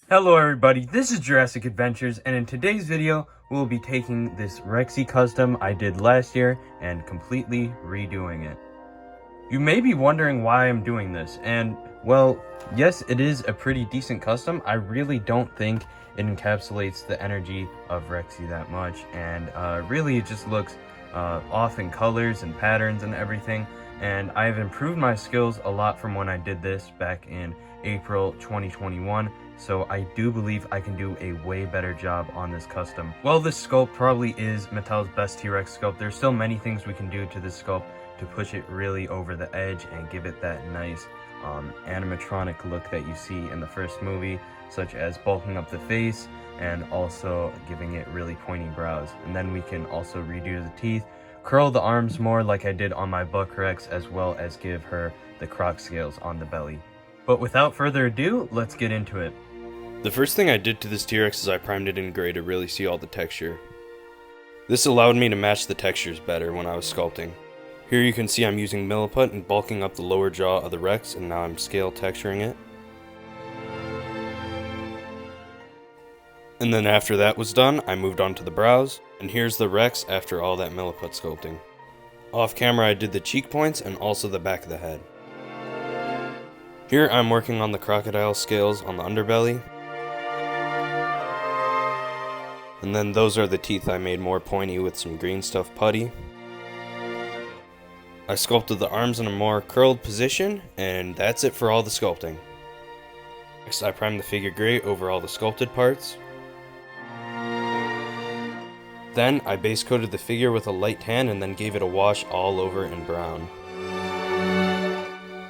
Hello everybody, this is Jurassic Adventures, and in today's video, we'll be taking this Rexy custom I did last year and completely redoing it. You may be wondering why I'm doing this, and well, yes, it is a pretty decent custom. I really don't think it encapsulates the energy of Rexy that much, and really it just looks off in colors and patterns and everything. And I've improved my skills a lot from when I did this back in April 2021, so I do believe I can do a way better job on this custom. While this sculpt probably is Mattel's best T-Rex sculpt, there's still many things we can do to this sculpt to push it really over the edge and give it that nice animatronic look that you see in the first movie, such as bulking up the face and also giving it really pointy brows. And then we can also redo the teeth, curl the arms more like I did on my Buck Rex, as well as give her the croc scales on the belly. But without further ado, let's get into it. The first thing I did to this T-Rex is I primed it in gray to really see all the texture. This allowed me to match the textures better when I was sculpting. Here you can see I'm using milliput and bulking up the lower jaw of the Rex, and now I'm scale texturing it. And then after that was done, I moved on to the brows, and here's the Rex after all that milliput sculpting. Off camera I did the cheek points and also the back of the head. Here I'm working on the crocodile scales on the underbelly. And then those are the teeth I made more pointy with some green stuff putty. I sculpted the arms in a more curled position, and that's it for all the sculpting. Next I primed the figure gray over all the sculpted parts. Then I base coated the figure with a light tan and then gave it a wash all over in brown.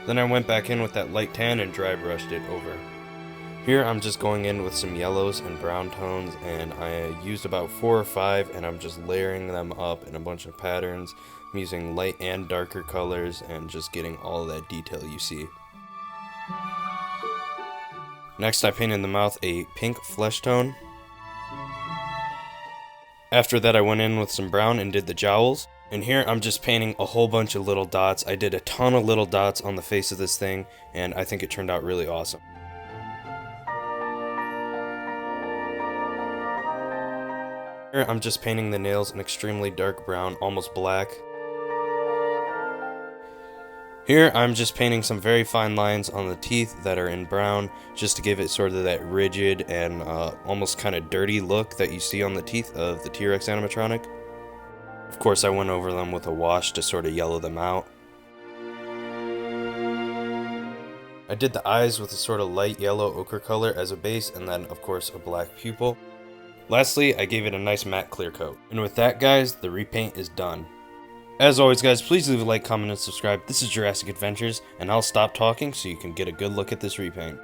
Then I went back in with that light tan and dry brushed it over. Here I'm just going in with some yellows and brown tones, and I used about 4 or 5, and I'm just layering them up in a bunch of patterns. I'm using light and darker colors and just getting all of that detail you see. Next I painted the mouth a pink flesh tone. After that I went in with some brown and did the jowls. And here I'm just painting a whole bunch of little dots. I did a ton of little dots on the face of this thing, and I think it turned out really awesome. Here I'm just painting the nails an extremely dark brown, almost black. Here I'm just painting some very fine lines on the teeth that are in brown, just to give it sort of that rigid and almost kind of dirty look that you see on the teeth of the T-Rex animatronic. Of course I went over them with a wash to sort of yellow them out. I did the eyes with a sort of light yellow ochre color as a base, and then of course a black pupil. Lastly, I gave it a nice matte clear coat. And with that guys, the repaint is done. As always guys, please leave a like, comment, and subscribe. This is Jurassic Adventures, and I'll stop talking so you can get a good look at this repaint.